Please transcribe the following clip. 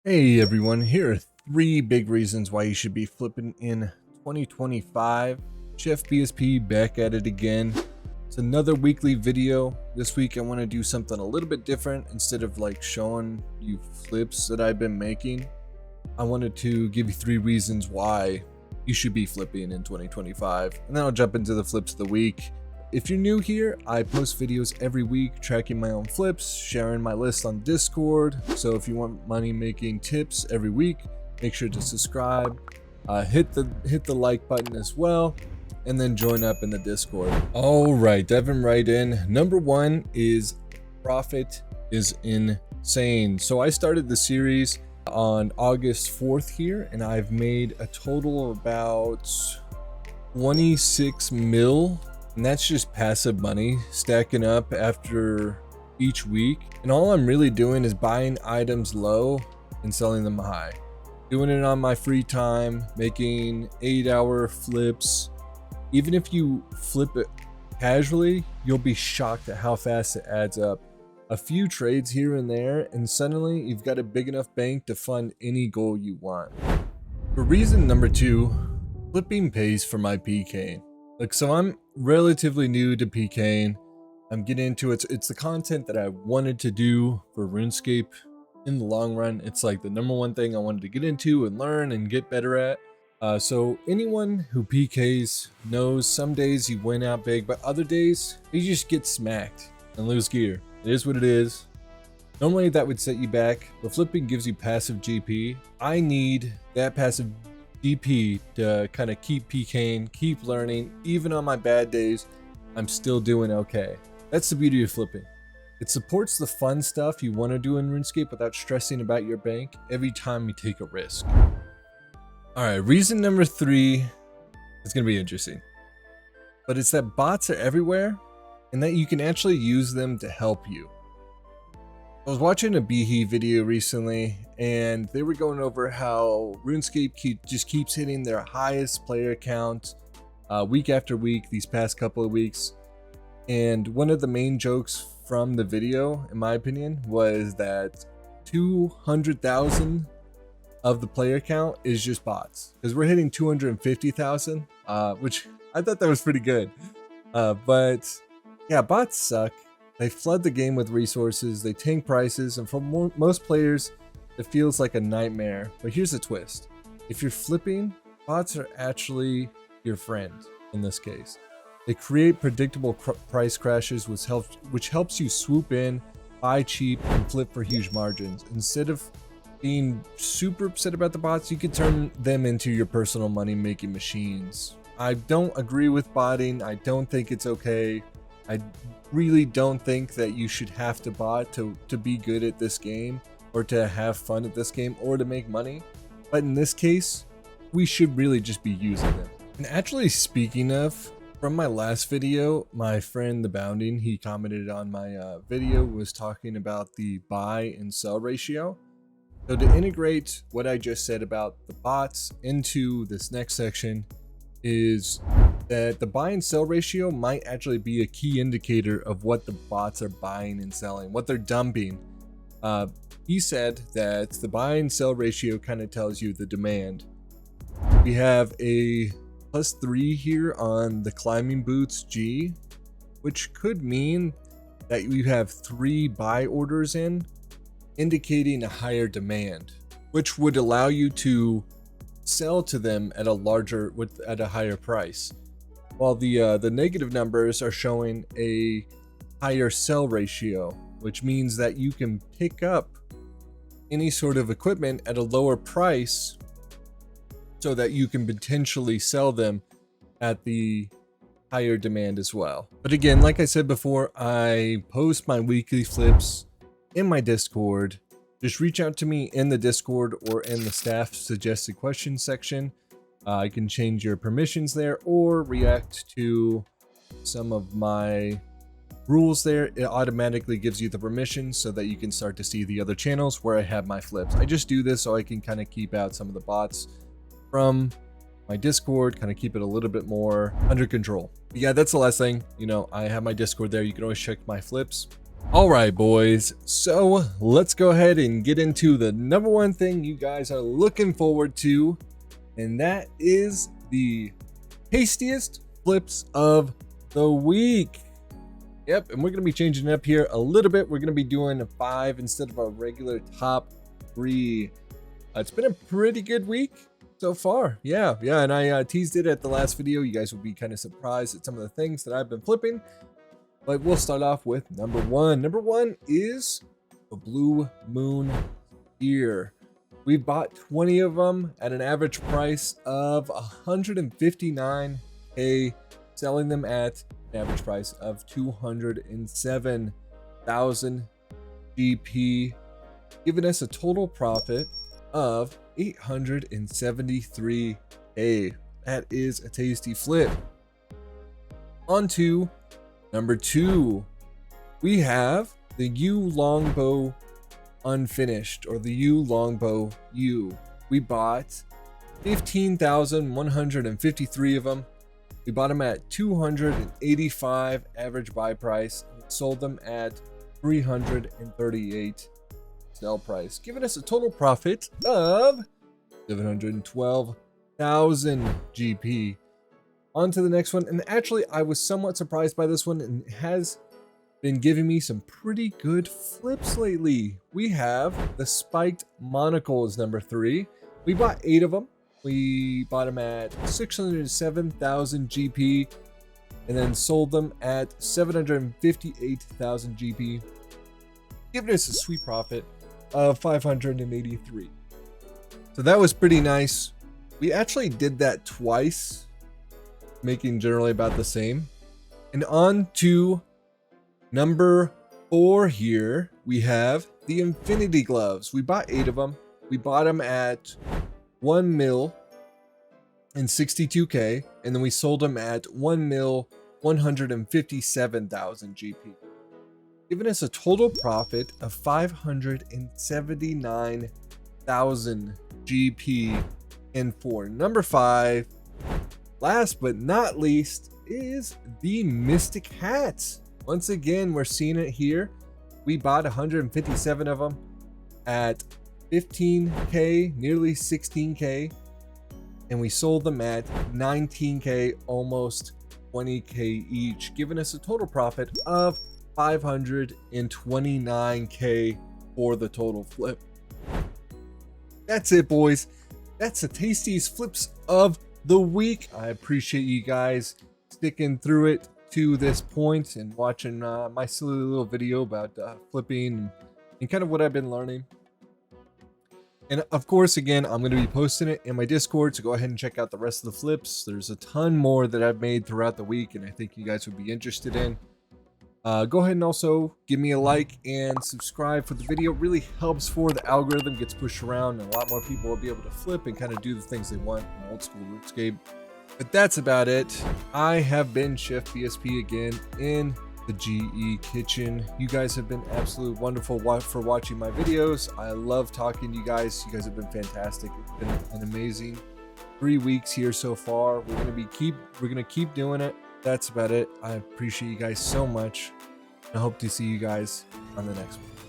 Hey everyone, here are 3 big reasons why you should be flipping in 2025. JeffBSP back at it again. It's another weekly video. This week I want to do something a little bit different. Instead of like showing you flips that I've been making, I wanted to give you 3 reasons why you should be flipping in 2025, and then I'll jump into the flips of the week. If you're new here, I post videos every week tracking my own flips, sharing my list on Discord. So if you want money making tips every week, make sure to subscribe, hit the like button as well, and then join up in the Discord. All right, diving right in. Number 1 is profit is insane. So I started the series on August 4th here, and I've made a total of about 26 mil. And that's just passive money stacking up after each week. And all I'm really doing is buying items low and selling them high. Doing it on my free time, making 8-hour flips. Even if you flip it casually, you'll be shocked at how fast it adds up. A few trades here and there, and suddenly you've got a big enough bank to fund any goal you want. For reason number 2, flipping pays for my PK. Like, so I'm relatively new to PKing. I'm getting into it. It's the content that I wanted to do for RuneScape in the long run. It's like the number 1 thing I wanted to get into and learn and get better at. So anyone who PKs knows some days you win out big, but other days you just get smacked and lose gear. It is what it is. Normally that would set you back, but flipping gives you passive GP. I need that passive GP to kind of keep PKing, keep learning. Even on my bad days, I'm still doing okay. That's the beauty of flipping. It supports the fun stuff you want to do in RuneScape without stressing about your bank every time you take a risk. Alright, reason number 3 is going to be interesting. But it's that bots are everywhere and that you can actually use them to help you. I was watching a Behe video recently, and they were going over how RuneScape just keeps hitting their highest player count week after week these past couple of weeks. And one of the main jokes from the video, in my opinion, was that 200,000 of the player count is just bots, because we're hitting 250,000, which I thought that was pretty good. But yeah, bots suck. They flood the game with resources, they tank prices, and for most players, it feels like a nightmare. But here's the twist. If you're flipping, bots are actually your friend in this case. They create predictable price crashes, which helps you swoop in, buy cheap, and flip for huge margins. Instead of being super upset about the bots, you can turn them into your personal money-making machines. I don't agree with botting. I don't think it's okay. I really don't think that you should have to bot to be good at this game, or to have fun at this game, or to make money. But in this case, we should really just be using them. And actually, speaking of, from my last video, my friend The Bounding, he commented on my video, was talking about the buy and sell ratio. So to integrate what I just said about the bots into this next section is that the buy and sell ratio might actually be a key indicator of what the bots are buying and selling, what they're dumping. He said that the buy and sell ratio kind of tells you the demand. We have a +3 here on the climbing boots G, which could mean that you have 3 buy orders in, indicating a higher demand, which would allow you to sell to them at a higher price. While the negative numbers are showing a higher sell ratio, which means that you can pick up any sort of equipment at a lower price so that you can potentially sell them at the higher demand as well. But again, like I said before, I post my weekly flips in my Discord. Just reach out to me in the Discord or in the staff suggested questions section. I can change your permissions there or react to some of my rules there. It automatically gives you the permission so that you can start to see the other channels where I have my flips. I just do this so I can kind of keep out some of the bots from my Discord, kind of keep it a little bit more under control. But yeah, that's the last thing. You know, I have my Discord there. You can always check my flips. All right, boys. So let's go ahead and get into the number one thing you guys are looking forward to, and that is the tastiest flips of the week. Yep, and we're going to be changing it up here a little bit. We're going to be doing a 5 instead of our regular top 3. It's been a pretty good week so far. Yeah, and I teased it at the last video. You guys will be kind of surprised at some of the things that I've been flipping. But we'll start off with number 1. Number 1 is the Blue Moon Ear. We bought 20 of them at an average price of 159K, selling them at an average price of 207,000 GP, giving us a total profit of 873K. That is a tasty flip. On to number 2. We have the U Longbow Unfinished, or the U Longbow U. We bought 15,153 of them. We bought them at 285 average buy price and sold them at 338 sell price, giving us a total profit of 712,000 GP. On to the next one, and actually I was somewhat surprised by this one, and it has been giving me some pretty good flips lately. We have the Spiked Monocles number 3. We bought 8 of them. We bought them at 607,000 GP and then sold them at 758,000 GP, giving us a sweet profit of 583. So that was pretty nice. We actually did that twice, making generally about the same. And on to number 4 here, we have the Infinity Gloves. We bought 8 of them. We bought them at 1 mil and 62K, and then we sold them at 1 mil 157,000 GP, giving us a total profit of 579,000 GP. And for number 5, last but not least, is the Mystic Hats. Once again, we're seeing it here. We bought 157 of them at 15K, nearly 16K, and we sold them at 19K, almost 20K each, giving us a total profit of 529K for the total flip. That's it, boys. That's the tastiest flips of the week. I appreciate you guys sticking through it to this point and watching my silly little video about flipping and kind of what I've been learning. And of course, again, I'm going to be posting it in my Discord, so go ahead and check out the rest of the flips. There's a ton more that I've made throughout the week, and I think you guys would be interested in. Go ahead and also give me a like and subscribe for the video. It really helps for the algorithm gets pushed around, and a lot more people will be able to flip and kind of do the things they want in old school RuneScape. But that's about it. I have been JeffBSP again in the GE kitchen. You guys have been absolutely wonderful for watching my videos. I love talking to you guys. You guys have been fantastic. It's been an amazing 3 weeks here so far. We're gonna keep doing it. That's about it. I appreciate you guys so much. I hope to see you guys on the next one.